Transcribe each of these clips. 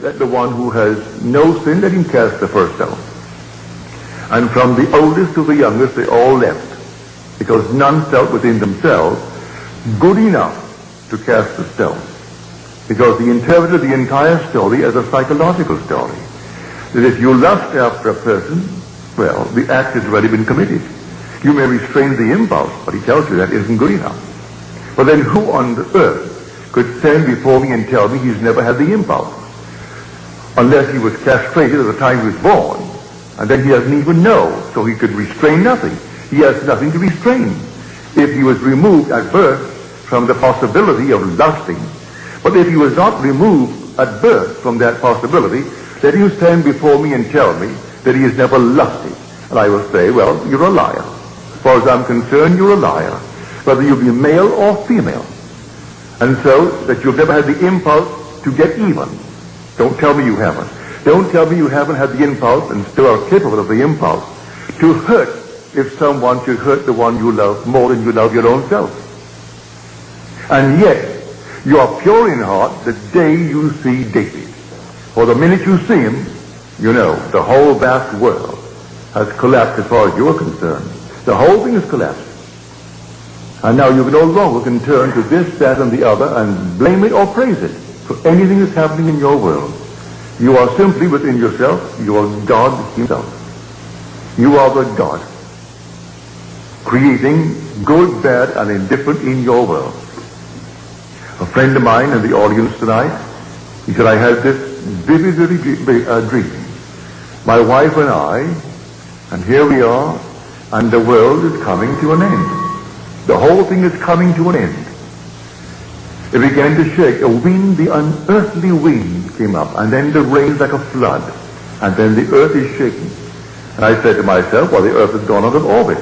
let the one who has no sin, let him cast the first stone. And from the oldest to the youngest, they all left, because none felt within themselves good enough to cast the stone. Because he interpreted the entire story as a psychological story. That if you lust after a person, well, the act has already been committed. You may restrain the impulse, but he tells you that isn't good enough. But then who on the earth could stand before me and tell me he's never had the impulse? Unless he was castrated at the time he was born, and then he doesn't even know, so he could restrain nothing. He has nothing to restrain. If he was removed at birth from the possibility of lusting, but if he was not removed at birth from that possibility, let him stand before me and tell me that he has never lusted. And I will say, well, you're a liar. As far as I'm concerned, you're a liar. Whether you be male or female. And so, that you've never had the impulse to get even. Don't tell me you haven't. Don't tell me you haven't had the impulse and still are capable of the impulse to hurt if someone should hurt the one you love more than you love your own self. And yet, you are pure in heart the day you see David. For the minute you see him, you know the whole vast world has collapsed as far as you're concerned. The whole thing has collapsed. And now you no longer can turn to this, that, and the other and blame it or praise it for anything that's happening in your world. You are simply within yourself. You are God himself. You are the God, creating good, bad, and indifferent in your world. A friend of mine in the audience tonight, he said, I had this vivid dream. My wife and I, and here we are, and the world is coming to an end. The whole thing is coming to an end. It began to shake. A wind, the unearthly wind came up, and then the rain like a flood, and then the earth is shaking. And I said to myself, well, the earth has gone out of orbit.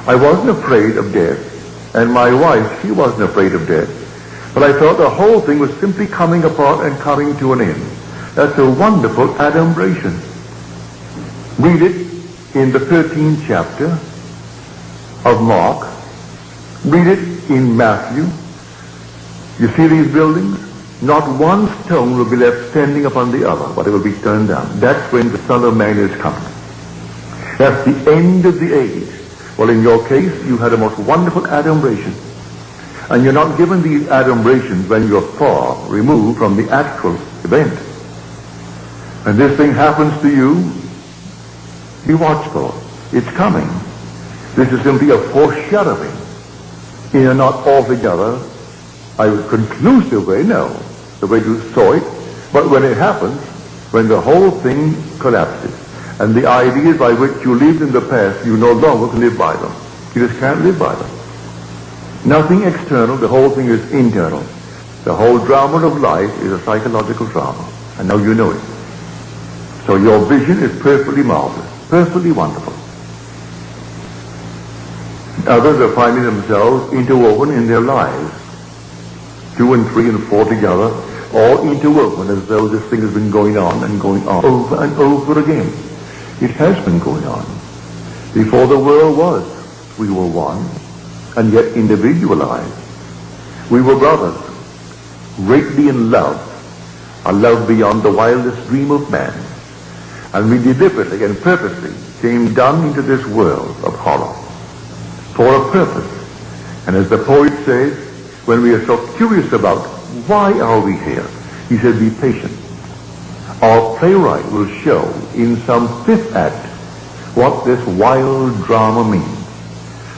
I wasn't afraid of death, and my wife, she wasn't afraid of death. But I thought the whole thing was simply coming apart and coming to an end. That's a wonderful adumbration. Read it in the 13th chapter of Mark. Read it in Matthew. You see these buildings? Not one stone will be left standing upon the other, but it will be turned down. That's when the Son of Man is coming. That's the end of the age. Well, in your case, you had a most wonderful adumbration. And you're not given these adumbrations when you're far removed from the actual event. And this thing happens to you, be watchful. It's coming. This is simply a foreshadowing in a not altogether a conclusive way, no, the way you saw it. But when it happens, when the whole thing collapses, and the ideas by which you lived in the past, you no longer can live by them. You just can't live by them. Nothing external, the whole thing is internal. The whole drama of life is a psychological drama. And now you know it. So your vision is perfectly marvelous, perfectly wonderful. Others are finding themselves interwoven in their lives. 2 and 3 and 4 together, all interwoven as though this thing has been going on over and over again. It has been going on. Before the world was, we were one, and yet individualized. We were brothers, greatly in love, a love beyond the wildest dream of man. And we deliberately and purposely came down into this world of horror for a purpose. And as the poet says, when we are so curious about why are we here, he said, be patient. Our playwright will show in some 5th act what this wild drama means.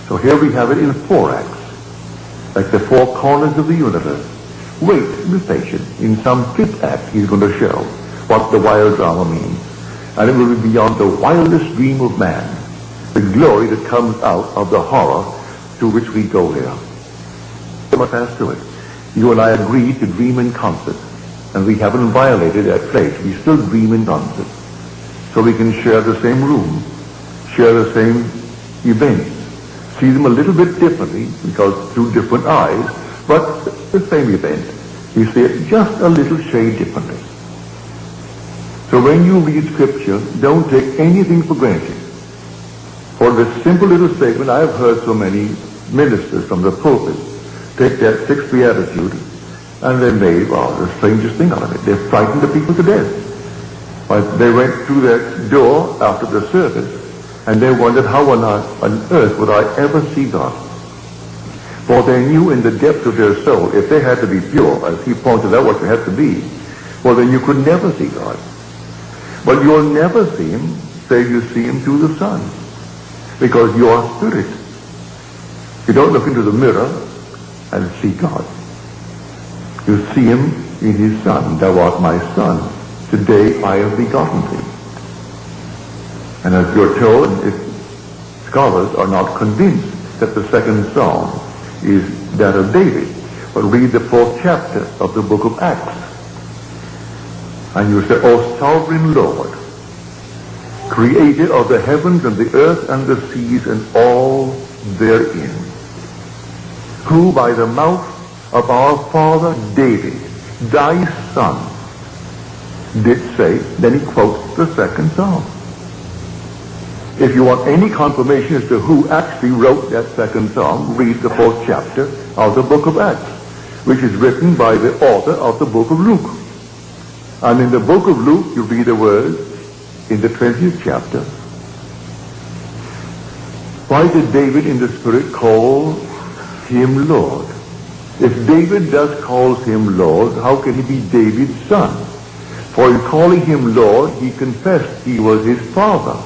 So here we have it in 4 acts, like the 4 corners of the universe. Wait, be patient. In some 5th act, he's going to show what the wild drama means. And it will be beyond the wildest dream of man, the glory that comes out of the horror through which we go here. We must pass through it. You and I agreed to dream in concert, and we haven't violated that place. We still dream in concert. So we can share the same room, share the same events, see them a little bit differently because through different eyes, but the same event. You see it just a little shade differently. So when you read Scripture, don't take anything for granted. For this simple little statement, I have heard so many ministers from the pulpit take that 6th beatitude And they made, the strangest thing out of it. They frightened the people to death. But they went through their door after the service, and they wondered how on earth would I ever see God. For they knew in the depths of their soul, if they had to be pure, as he pointed out what you had to be, well then you could never see God. But you'll never see him, say you see him through the Son. Because you are spirit. You don't look into the mirror and see God. You see him in his Son. Thou art my Son. Today I have begotten thee. And as you're told, scholars are not convinced that the second psalm is that of David. But read the 4th chapter of the book of Acts. And you say, O sovereign Lord, creator of the heavens and the earth and the seas and all therein, who by the mouth of our father David, thy son, did say, then he quotes the second psalm. If you want any confirmation as to who actually wrote that second psalm, read the 4th chapter of the book of Acts, which is written by the author of the book of Luke. And in the book of Luke, you read the words in the 20th chapter. Why did David in the Spirit call him Lord? If David thus calls him Lord, how can he be David's son? For in calling him Lord, he confessed he was his father,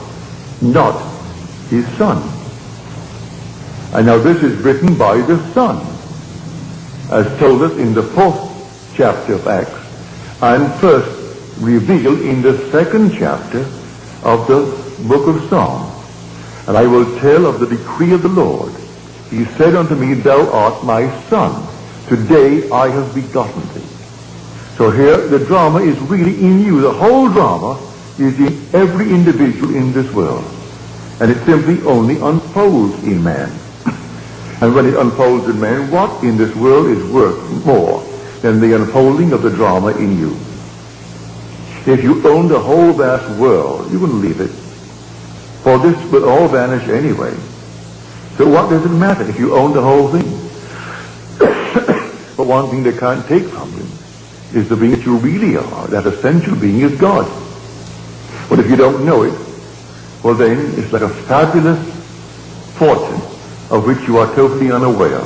not his son. And now this is written by the Son, as told us in the 4th chapter of Acts, and first revealed in the 2nd chapter of the book of Psalms. And I will tell of the decree of the Lord. He said unto me, Thou art my Son. Today I have begotten thee. So here the drama is really in you. The whole drama is in every individual in this world. And it simply only unfolds in man. And when it unfolds in man, what in this world is worth more than the unfolding of the drama in you? If you own the whole vast world, you wouldn't leave it. For this will all vanish anyway. So what does it matter if you own the whole thing? But one thing they can't take from you is the being that you really are. That essential being is God. But if you don't know it, well then it's like a fabulous fortune of which you are totally unaware.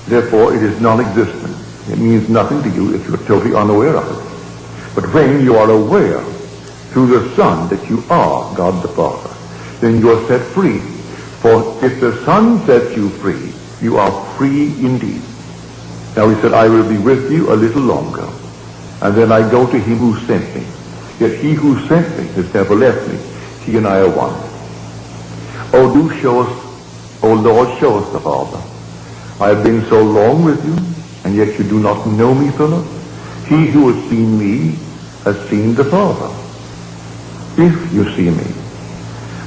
Therefore it is non-existent. It means nothing to you if you're totally unaware of it. But when you are aware through the Son that you are God the Father, then you are set free. For if the Son sets you free, you are free indeed. Now he said, I will be with you a little longer, and then I go to him who sent me. Yet he who sent me has never left me. He and I are one. Oh, do show us, oh Lord, show us the Father. I have been so long with you, and yet you do not know me, Philip. He who has seen me has seen the Father. If you see me.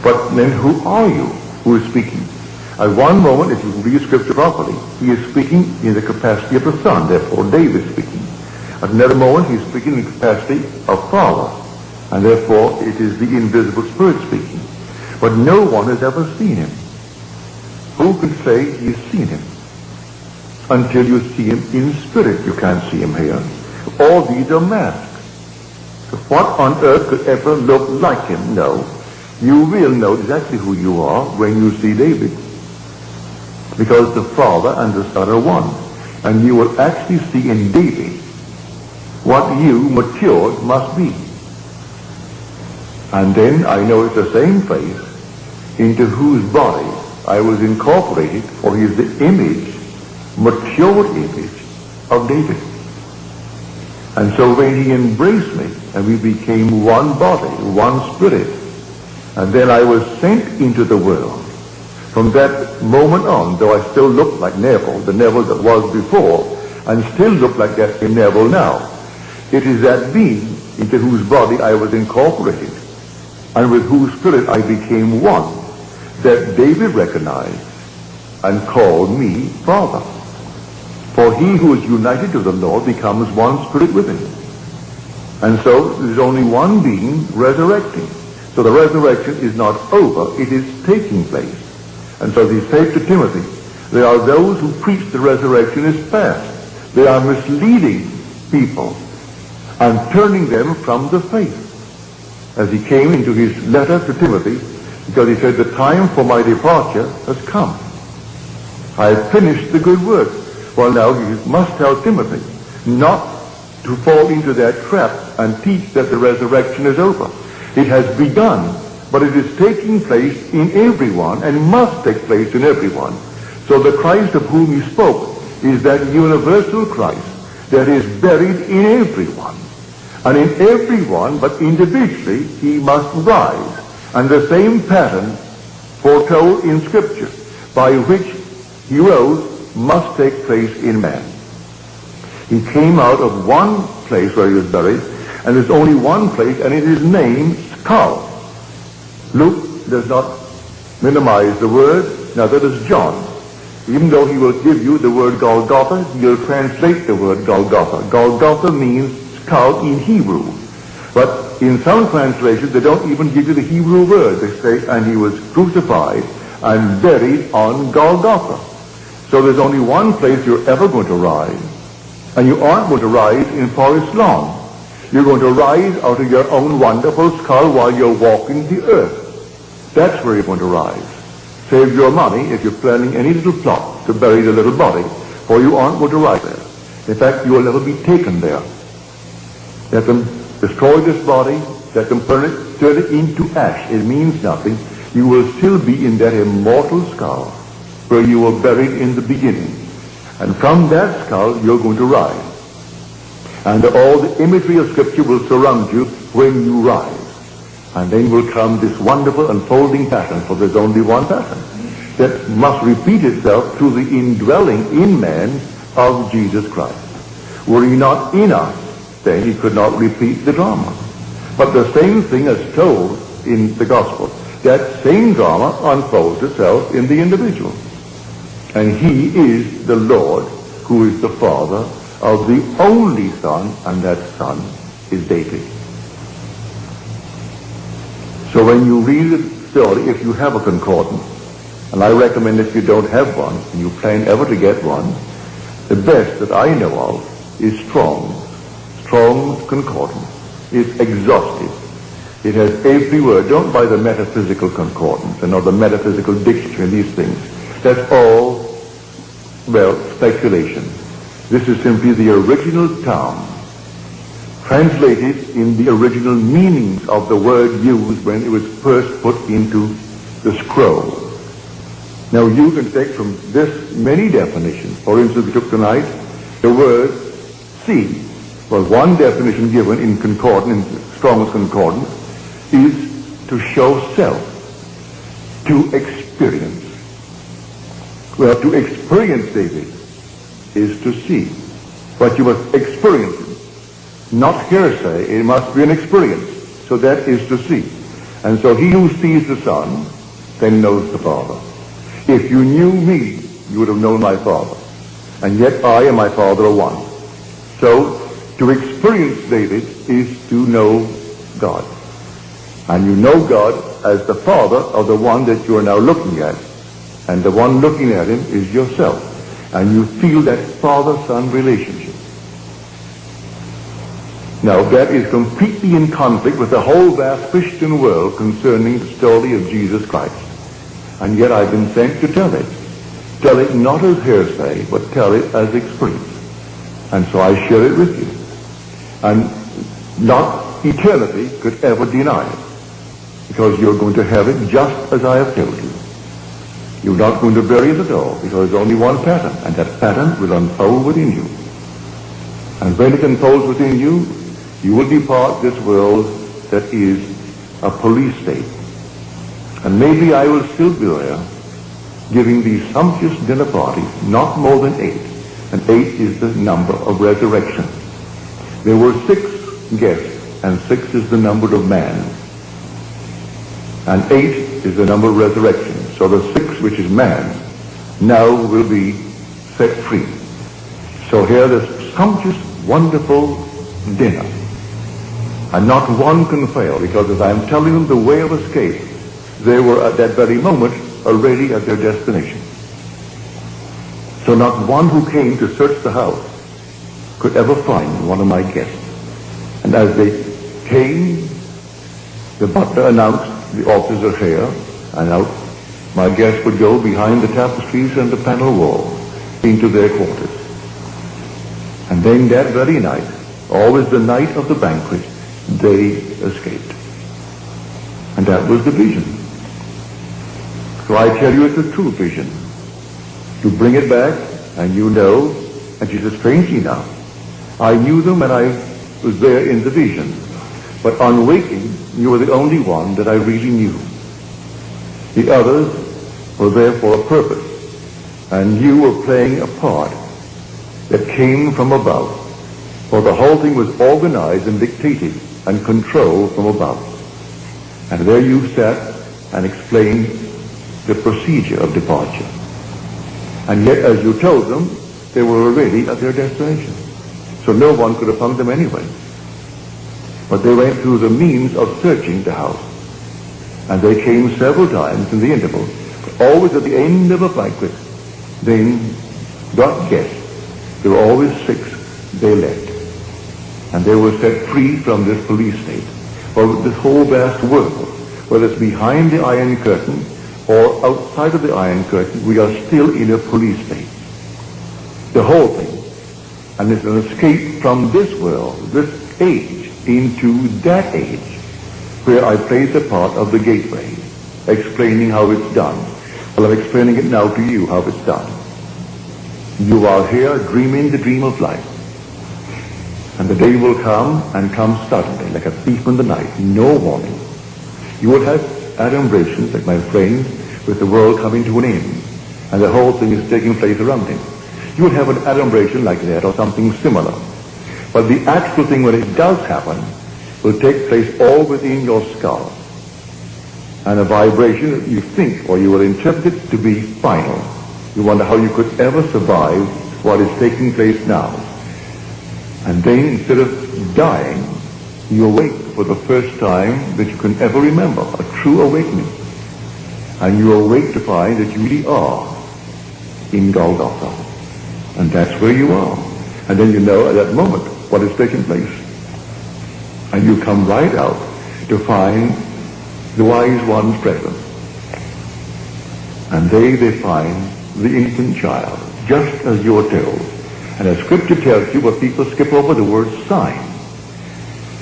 But then who are you who is speaking? At one moment, if you read Scripture properly, he is speaking in the capacity of the Son, therefore David is speaking. At another moment, he is speaking in the capacity of Father, and therefore it is the invisible Spirit speaking. But no one has ever seen him. Who can say he has seen him? Until you see him in spirit, you can't see him here. All these are masks. So what on earth could ever look like him? No. You will know exactly who you are when you see David. Because the Father and the Son are one. And you will actually see in David what you, matured, must be. And then I know it's the same face into whose body I was incorporated, for he is the image, matured image of David. And so when he embraced me and we became one body, one spirit, and then I was sent into the world. From that moment on, though I still looked like Neville, the Neville that was before, and still look like that same Neville now, it is that being into whose body I was incorporated, and with whose spirit I became one, that David recognized and called me Father. For he who is united to the Lord becomes one spirit with him. And so there's only one being resurrecting. So the resurrection is not over, it is taking place. And so he said to Timothy, there are those who preach the resurrection is past. They are misleading people and turning them from the faith. As he came into his letter to Timothy, because he said, the time for my departure has come. I have finished the good work. Well, now he must tell Timothy not to fall into that trap and teach that the resurrection is over. It has begun, but it is taking place in everyone and must take place in everyone. So the Christ of whom he spoke is that universal Christ that is buried in everyone. And in everyone, but individually, he must rise. And the same pattern foretold in Scripture by which he rose must take place in man. He came out of one place where he was buried, and there's only one place, and it is named skull. Luke does not minimize the word, neither does John. Even though he will give you the word Golgotha, he'll translate the word Golgotha. Golgotha means skull in Hebrew. But in some translations, they don't even give you the Hebrew word. They say, and he was crucified and buried on Golgotha. So there's only one place you're ever going to rise. And you aren't going to rise in Forest Lawn. You're going to rise out of your own wonderful skull while you're walking the earth. That's where you're going to rise. Save your money if you're planning any little plot to bury the little body, for you aren't going to rise there. In fact, you will never be taken there. Let them destroy this body, let them turn it into ash. It means nothing. You will still be in that immortal skull where you were buried in the beginning. And from that skull, you're going to rise. And all the imagery of Scripture will surround you when you rise. And then will come this wonderful unfolding pattern, for there's only one pattern, that must repeat itself through the indwelling in man of Jesus Christ. Were he not in us, then he could not repeat the drama. But the same thing as told in the gospel, that same drama unfolds itself in the individual. And he is the Lord who is the Father of the only Son, and that Son is David. So when you read the story, if you have a concordance, and I recommend if you don't have one, and you plan ever to get one, the best that I know of is Strong's Concordance. It's exhaustive. It has every word. Don't buy the metaphysical concordance and or the metaphysical dictionary and these things. That's all, well, speculation. This is simply the original term, translated in the original meanings of the word used when it was first put into the scroll. Now you can take from this many definitions. For instance, we took tonight the word see. Well, one definition given in concordance, in Strong's Concordance, is to show self, to experience. Well, to experience, David, is to see. But you must experience it. Not hearsay, it must be an experience. So that is to see. And so he who sees the Son, then knows the Father. If you knew me, you would have known my Father. And yet I and my Father are one. So, to experience, David, is to know God. And you know God as the Father of the one that you are now looking at. And the one looking at him is yourself. And you feel that father-son relationship. Now, that is completely in conflict with the whole vast Christian world concerning the story of Jesus Christ. And yet I've been sent to tell it. Tell it not as hearsay, but tell it as experience. And so I share it with you. And not eternity could ever deny it. Because you're going to have it just as I have told you. You're not going to bury it at all, because there's only one pattern, and that pattern will unfold within you. And when it unfolds within you, you will depart this world that is a police state. And maybe I will still be there, giving these sumptuous dinner parties, not more than 8. And 8 is the number of resurrection. There were 6 guests, and 6 is the number of man. And 8 is the number of resurrection. So the 6, which is man, now will be set free. So here this sumptuous, wonderful dinner. And not one can fail, because as I'm telling them the way of escape, they were at that very moment already at their destination. So not one who came to search the house could ever find one of my guests. And as they came, the butler announced the officers are here, and out my guests would go behind the tapestries and the panel wall into their quarters. And then that very night, always the night of the banquet, they escaped. And that was the vision. So I tell you, it's a true vision. You bring it back, and you know, and she says, strangely now, I knew them and I was there in the vision. But on waking, you were the only one that I really knew. The others were there for a purpose, and you were playing a part that came from above. For the whole thing was organized and dictated and controlled from above. And there you sat and explained the procedure of departure. And yet, as you told them, they were already at their destination. So no one could have found them anyway. But they went through the means of searching the house. And they came several times in the interval, but always at the end of a banquet. Then got guests. There were always 6. They left. And they were set free from this police state. For this whole vast world, whether it's behind the Iron Curtain or outside of the Iron Curtain, we are still in a police state. The whole thing. And it's an escape from this world, this age, into that age, where I played the part of the gateway, explaining how it's done. Well, I'm explaining it now to you, how it's done. You are here dreaming the dream of life. And the day will come, and come suddenly, like a thief in the night, no warning. You will have adumbrations, like my friend, with the world coming to an end, and the whole thing is taking place around him. You will have an adumbration like that, or something similar. But the actual thing, when it does happen, will take place all within your skull. And a vibration that you think, or you will interpret it to be final. You wonder how you could ever survive what is taking place now. And then, instead of dying, you awake for the first time that you can ever remember, a true awakening. And you awake to find that you really are in Golgotha. And that's where you are. And then you know at that moment what is taking place. And you come right out to find the wise ones present. And they find the infant child, just as you're told. And as Scripture tells you, but people skip over the word sign.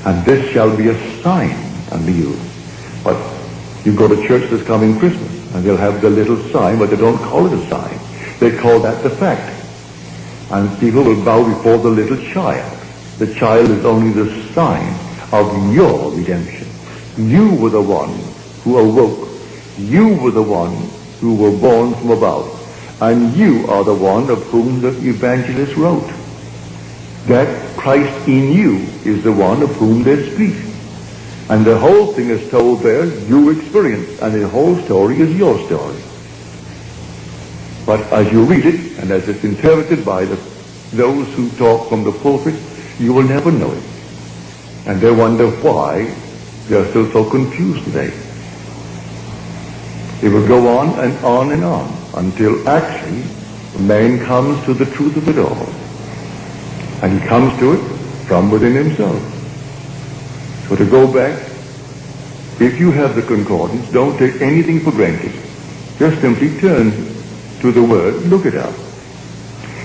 And this shall be a sign unto you. But you go to church this coming Christmas, and they'll have the little sign, but they don't call it a sign. They call that the fact. And people will bow before the little child. The child is only the sign of your redemption. You were the one who awoke. You were the one who were born from above. And you are the one of whom the evangelist wrote. That Christ in you is the one of whom they speak. And the whole thing is told there, you experience, and the whole story is your story. But as you read it, and as it's interpreted by those who talk from the pulpit, you will never know it. And they wonder why they are still so confused today. It will go on and on and on, until actually man comes to the truth of it all. And he comes to it from within himself. So to go back, if you have the concordance, don't take anything for granted. Just simply turn to the word, look it up.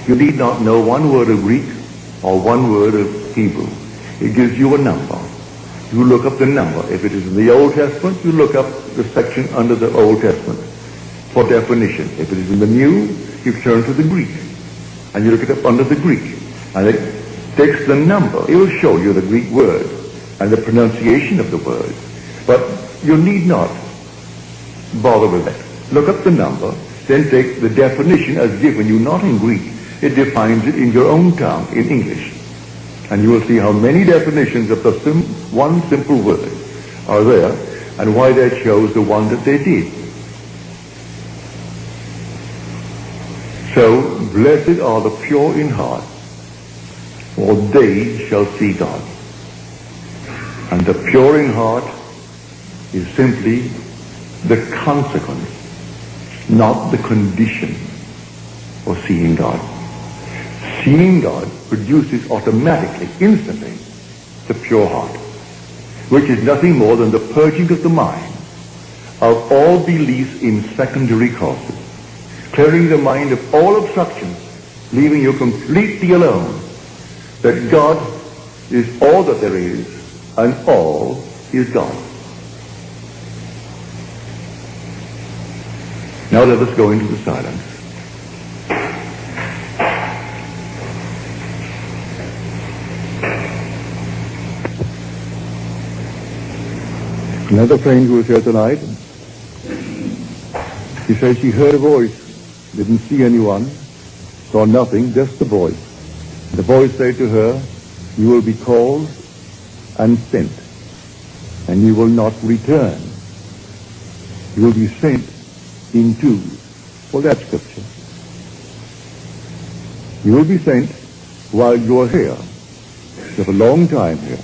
You need not know one word of Greek or one word of Hebrew. It gives you a number. You look up the number. If it is in the Old Testament, you look up the section under the Old Testament for definition. If it is in the New, you turn to the Greek, and you look it up under the Greek. And it takes the number. It will show you the Greek word and the pronunciation of the word. But you need not bother with that. Look up the number, then take the definition as given you, not in Greek. It defines it in your own tongue, in English. And you will see how many definitions of the one simple word are there, and why they chose the one that they did. So, blessed are the pure in heart, for they shall see God. And the pure in heart is simply the consequence, not the condition for seeing God. Seeing God produces automatically, instantly, the pure heart, which is nothing more than the purging of the mind of all beliefs in secondary causes, clearing the mind of all obstructions, leaving you completely alone, that God is all that there is, and all is God. Now let us go into the silence. Another friend who was here tonight, she said she heard a voice, didn't see anyone, saw nothing, just the voice. The voice said to her, "You will be called and sent, and you will not return. You will be sent into," well, that's scripture. You will be sent while you are here. You have a long time here.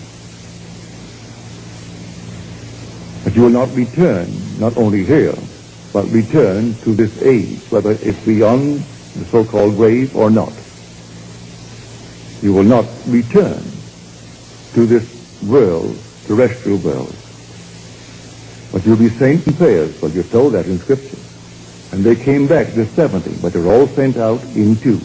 But you will not return, not only here, but return to this age, whether it's beyond the so-called grave or not. You will not return to this world, terrestrial world. But you'll be sent in pairs, but you're told that in Scripture. And they came back, the 70, but they're all sent out in twos.